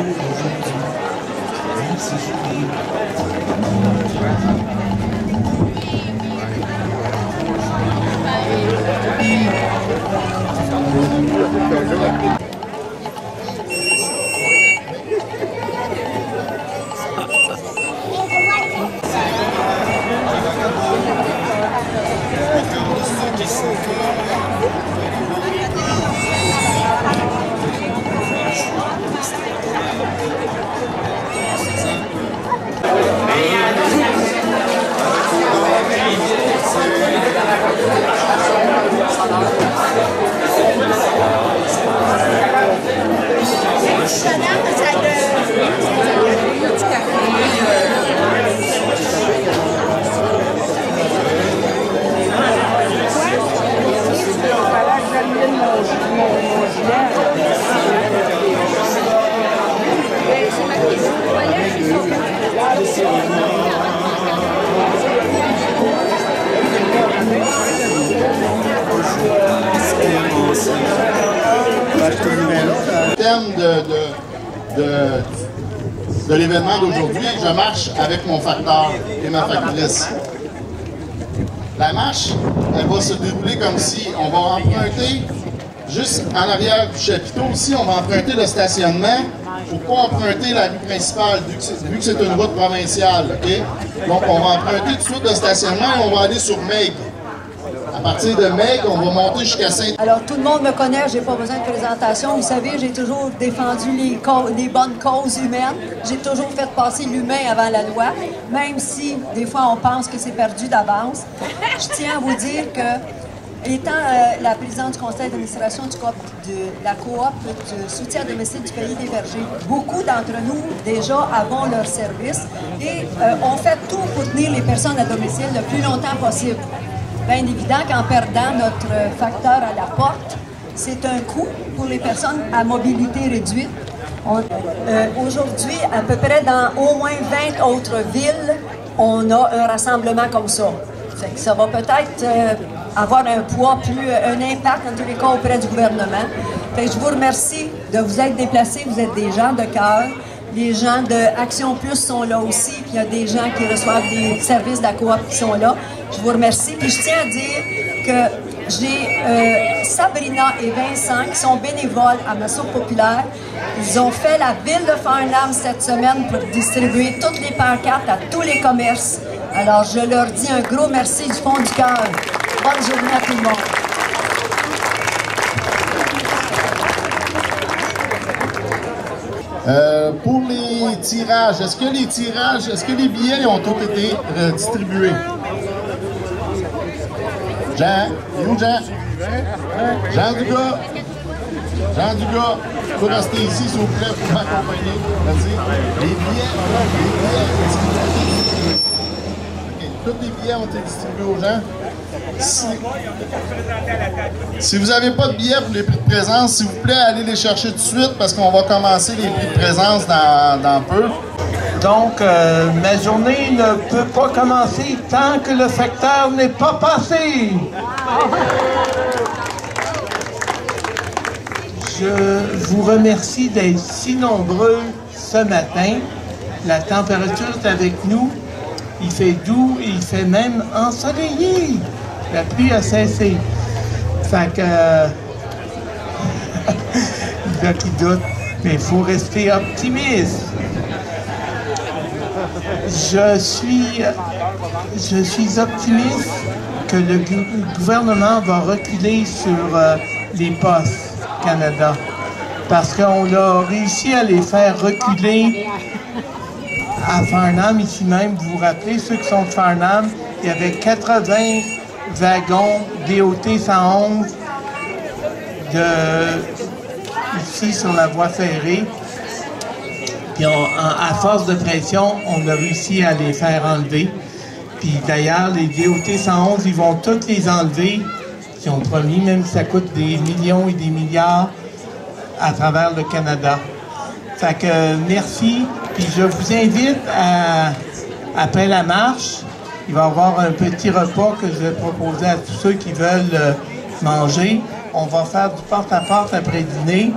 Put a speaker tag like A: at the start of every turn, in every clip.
A: aujourd'hui. Merci Julie.
B: De l'événement d'aujourd'hui, je marche avec mon facteur et ma factrice. La marche, elle va se dérouler comme si on va emprunter, juste en arrière du chapiteau aussi, on va emprunter le stationnement pour pas emprunter la rue principale, vu que c'est une route provinciale. Okay? Donc on va emprunter tout de suite le stationnement et on va aller sur Meg. À partir de Meg, on va monter jusqu'à Saint...
C: Alors, tout le monde me connaît, j'ai pas besoin de présentation. Vous savez, j'ai toujours défendu les bonnes causes humaines. J'ai toujours fait passer l'humain avant la loi, même si, des fois, on pense que c'est perdu d'avance. Je tiens à vous dire que, étant la présidente du conseil d'administration de la coop de soutien à domicile du Pays des Vergers, beaucoup d'entre nous, déjà, avons leur service et on fait tout pour tenir les personnes à domicile le plus longtemps possible. Bien évident qu'en perdant notre facteur à la porte, c'est un coût pour les personnes à mobilité réduite. Aujourd'hui, à peu près dans au moins 20 autres villes, on a un rassemblement comme ça. Fait que ça va peut-être avoir un poids un impact en tous les cas auprès du gouvernement. Fait que je vous remercie de vous être déplacés, vous êtes des gens de cœur. Les gens de Action Plus sont là aussi, puis il y a des gens qui reçoivent des services de la coop qui sont là. Je vous remercie. Puis je tiens à dire que j'ai Sabrina et Vincent qui sont bénévoles à ma Soupe populaire. Ils ont fait la ville de Farnham cette semaine pour distribuer toutes les pancartes à tous les commerces. Alors je leur dis un gros merci du fond du cœur. Bonne journée à tout le monde.
B: Pour les tirages, est-ce que les billets ont tous été distribués? Jean, il est où Jean? Jean Dugas. Jean Dugas, il faut rester ici s'il vous plaît pour m'accompagner. Vas-y. Les billets okay. Tous les billets ont été distribués aux gens. Si vous n'avez pas de billets pour les prix de présence, s'il vous plaît, allez les chercher tout de suite parce qu'on va commencer les prix de présence dans peu.
D: Donc, ma journée ne peut pas commencer tant que le facteur n'est pas passé. Je vous remercie d'être si nombreux ce matin. La température est avec nous. Il fait doux et il fait même ensoleillé. La pluie a cessé. Fait que... il y a qui doutent, mais il faut rester optimiste. Je suis optimiste que le gouvernement va reculer sur les postes Canada. Parce qu'on a réussi à les faire reculer à Farnham, ici même. Vous vous rappelez, ceux qui sont de Farnham, il y avait 80 wagons DOT 111 ici sur la voie ferrée. Puis à force de pression, on a réussi à les faire enlever. Puis d'ailleurs, les DOT 111, ils vont toutes les enlever. Ils ont promis, même si ça coûte des millions et des milliards à travers le Canada. Fait que merci. Puis je vous invite après la marche, il va y avoir un petit repas que je vais proposer à tous ceux qui veulent manger. On va faire du porte-à-porte après dîner.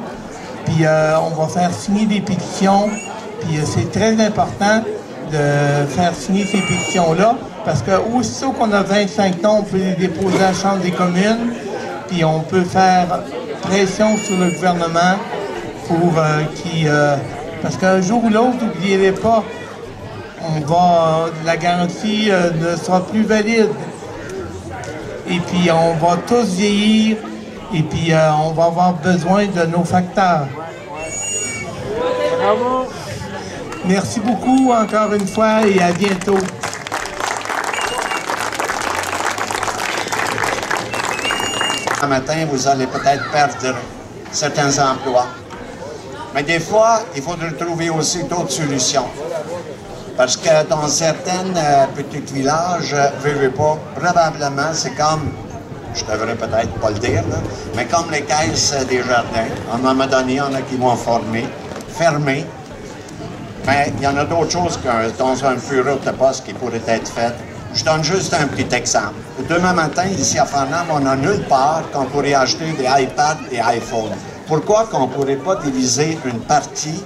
D: Puis on va faire signer des pétitions. Puis c'est très important de faire signer ces pétitions-là, parce que aussitôt qu'on a 25 noms, on peut les déposer à la Chambre des communes, puis on peut faire pression sur le gouvernement pour parce qu'un jour ou l'autre, n'oubliez pas, la garantie ne sera plus valide. Et puis on va tous vieillir, et puis on va avoir besoin de nos facteurs. Bravo. Merci beaucoup encore une fois et à bientôt.
E: Un matin, vous allez peut-être perdre certains emplois. Mais des fois, il faut trouver aussi d'autres solutions. Parce que dans certains petits villages, veux pas, probablement, c'est comme, je devrais peut-être pas le dire, là, mais comme les caisses des jardins. À un moment donné, il y en a qui vont fermer. Mais il y en a d'autres choses que dans un bureau de poste qui pourraient être faites. Je donne juste un petit exemple. Demain matin, ici à Farnham, on n'a nulle part qu'on pourrait acheter des iPads et iPhones. Pourquoi qu'on ne pourrait pas diviser une partie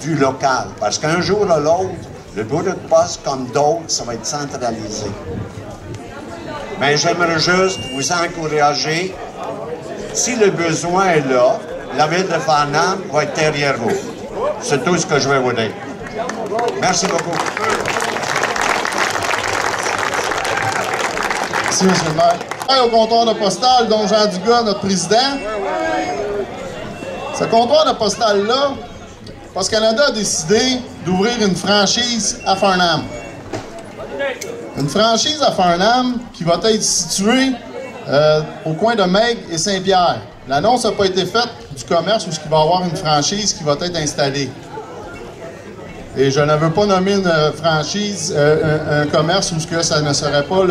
E: du local? Parce qu'un jour ou l'autre, le bureau de poste, comme d'autres, ça va être centralisé. Mais j'aimerais juste vous encourager, si le besoin est là, la ville de Farnham va être derrière vous. C'est tout ce que je vais vous dire. Merci beaucoup.
B: Merci, M. le maire. Au comptoir de postal, dont Jean Dugas, notre président. Ce comptoir de postal-là, Post Canada a décidé d'ouvrir une franchise à Farnham. Une franchise à Farnham qui va être située au coin de Maigre et Saint-Pierre. L'annonce n'a pas été faite du commerce où il va y avoir une franchise qui va être installée. Et je ne veux pas nommer une franchise, un commerce où ça ne serait pas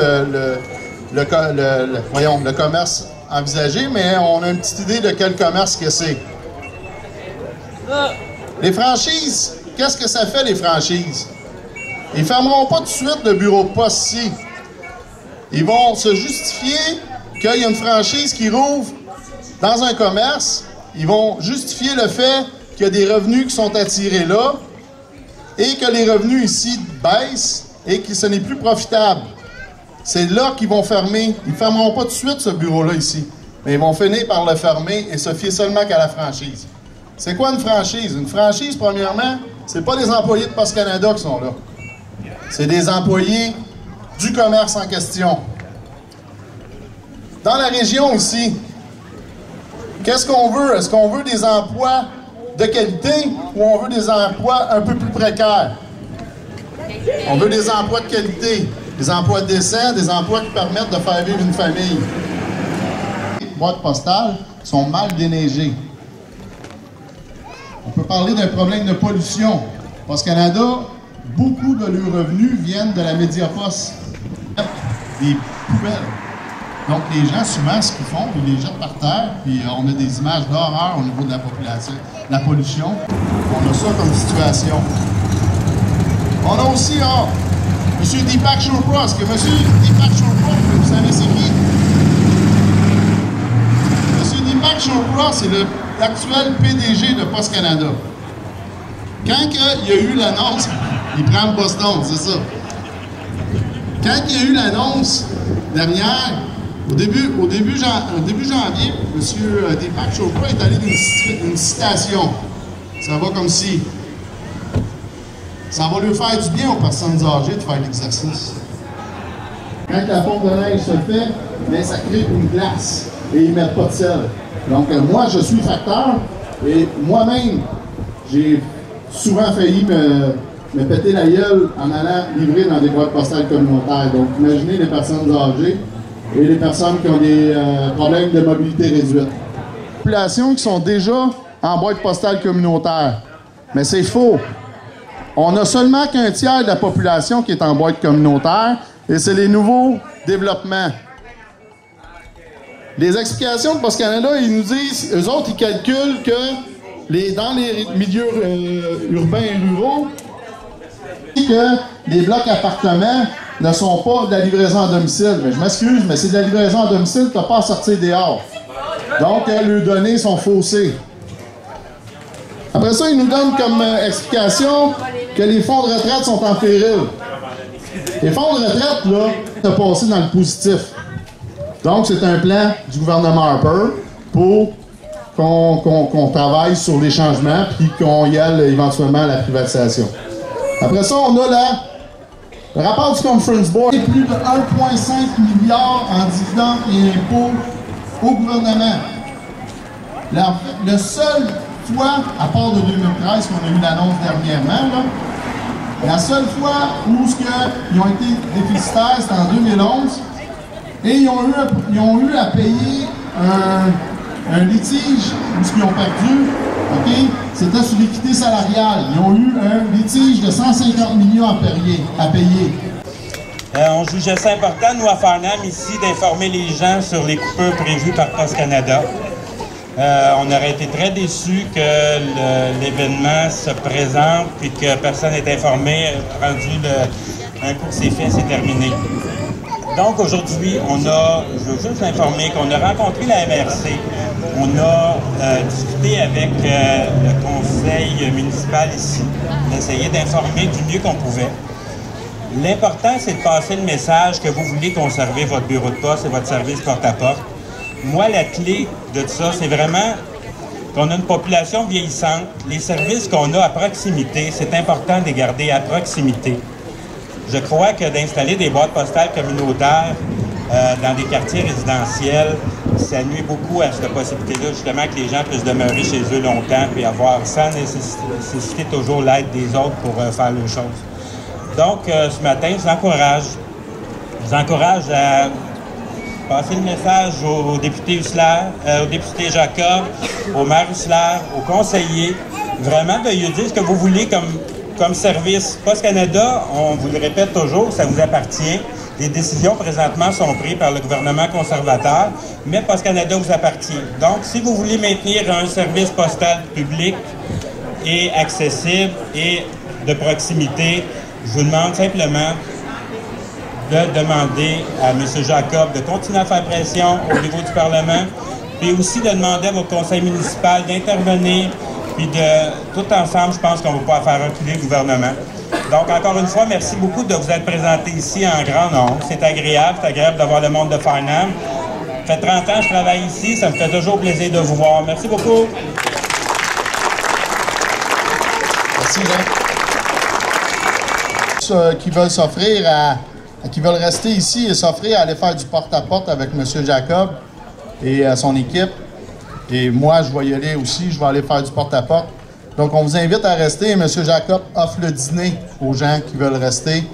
B: le commerce envisagé, mais on a une petite idée de quel commerce que c'est. Les franchises, qu'est-ce que ça fait les franchises? Ils ne fermeront pas tout de suite le bureau de poste ici. Ils vont se justifier qu'il y a une franchise qui rouvre dans un commerce. Ils vont justifier le fait qu'il y a des revenus qui sont attirés là et que les revenus ici baissent et que ce n'est plus profitable. C'est là qu'ils vont fermer. Ils ne fermeront pas tout de suite ce bureau-là ici, mais ils vont finir par le fermer et se fier seulement qu'à la franchise. C'est quoi une franchise? Une franchise, premièrement, c'est pas des employés de Post Canada qui sont là. C'est des employés du commerce en question. Dans la région ici, qu'est-ce qu'on veut? Est-ce qu'on veut des emplois de qualité ou on veut des emplois un peu plus précaires? On veut des emplois de qualité, des emplois décents, des emplois qui permettent de faire vivre une famille. Les boîtes postales sont mal déneigées. On peut parler d'un problème de pollution. Post Canada, beaucoup de leurs revenus viennent de la Mediapost, des poubelles. Donc les gens, souvent, ce qu'ils font, ils les jettent par terre, puis on a des images d'horreur au niveau de la population, de la pollution. On a ça comme situation. On a aussi, M. Deepak Chopra. Est-ce que M. Deepak Chopra, vous savez c'est qui? M. Deepak Chopra, c'est l'actuel PDG de Post Canada. Quand il y a eu l'annonce, il prend le Boston, c'est ça. Quand il y a eu l'annonce dernière, au début janvier, M. Deepak Chopra est allé d'une citation. Ça va comme si ça va lui faire du bien aux personnes âgées de faire l'exercice. Quand la fonte de neige se fait, bien, ça crée une glace et ils ne mettent pas de sel. Donc moi, je suis facteur et moi-même, j'ai souvent failli me péter la gueule en allant livrer dans des boîtes postales communautaires. Donc imaginez les personnes âgées et les personnes qui ont des problèmes de mobilité réduite. Les populations qui sont déjà en boîte postale communautaire. Mais c'est faux. On n'a seulement qu'un tiers de la population qui est en boîte communautaire et c'est les nouveaux développements. Les explications de Post Canada, ils nous disent, eux autres, ils calculent que dans les milieux urbains et ruraux, que les blocs appartements ne sont pas de la livraison à domicile. Mais je m'excuse, mais c'est de la livraison à domicile, tu n'as pas à sortir dehors. Donc, les données sont faussées. Après ça, il nous donne comme explication que les fonds de retraite sont en péril. Les fonds de retraite, là, c'est passé dans le positif. Donc, c'est un plan du gouvernement Harper pour qu'on travaille sur les changements puis qu'on y aille éventuellement à la privatisation. Après ça, on a le rapport du Conference Board. Plus de 1,5 milliard en dividendes et impôts au gouvernement. Le seul fois, à part de 2013, qu'on a eu l'annonce dernièrement, là, la seule fois où ils ont été déficitaires, c'était en 2011, et ils ont eu à payer un litige où ce qu'ils ont perdu, okay, c'était sur l'équité salariale. Ils ont eu un litige de 150 millions à payer.
F: On jugeait ça important, nous, à Farnham, ici, d'informer les gens sur les coupures prévues par Poste Canada. On aurait été très déçus que l'événement se présente et que personne n'est informé, rendu un coup que c'est fait, c'est terminé. Donc aujourd'hui, je veux juste informer qu'on a rencontré la MRC, on a discuté avec le conseil municipal ici, on a essayé d'informer du mieux qu'on pouvait. L'important, c'est de passer le message que vous voulez conserver votre bureau de poste et votre service porte-à-porte. Moi, la clé de tout ça, c'est vraiment qu'on a une population vieillissante. Les services qu'on a à proximité, c'est important de les garder à proximité. Je crois que d'installer des boîtes postales communautaires dans des quartiers résidentiels, ça nuit beaucoup à cette possibilité-là, justement, que les gens puissent demeurer chez eux longtemps et avoir, sans nécessiter toujours l'aide des autres pour faire les choses. Donc, ce matin, je vous encourage à passer le message au député Hussler, au député Jacob, au maire Hussler, aux conseillers, vraiment de lui dire ce que vous voulez comme service. Poste Canada, on vous le répète toujours, ça vous appartient. Les décisions présentement sont prises par le gouvernement conservateur, mais Poste Canada vous appartient. Donc, si vous voulez maintenir un service postal public et accessible et de proximité, je vous demande simplement de demander à M. Jacob de continuer à faire pression au niveau du Parlement, puis aussi de demander à votre conseil municipal d'intervenir, puis tout ensemble, je pense qu'on va pouvoir faire reculer le gouvernement. Donc, encore une fois, merci beaucoup de vous être présenté ici en grand nombre. C'est agréable d'avoir le monde de Farnham. Ça fait 30 ans que je travaille ici, ça me fait toujours plaisir de vous voir. Merci beaucoup.
B: Merci, Jean. Qui veulent s'offrir qui veulent rester ici et s'offrir à aller faire du porte-à-porte avec M. Jacob et son équipe. Et moi, je vais y aller aussi, je vais aller faire du porte-à-porte. Donc, on vous invite à rester. M. Jacob offre le dîner aux gens qui veulent rester.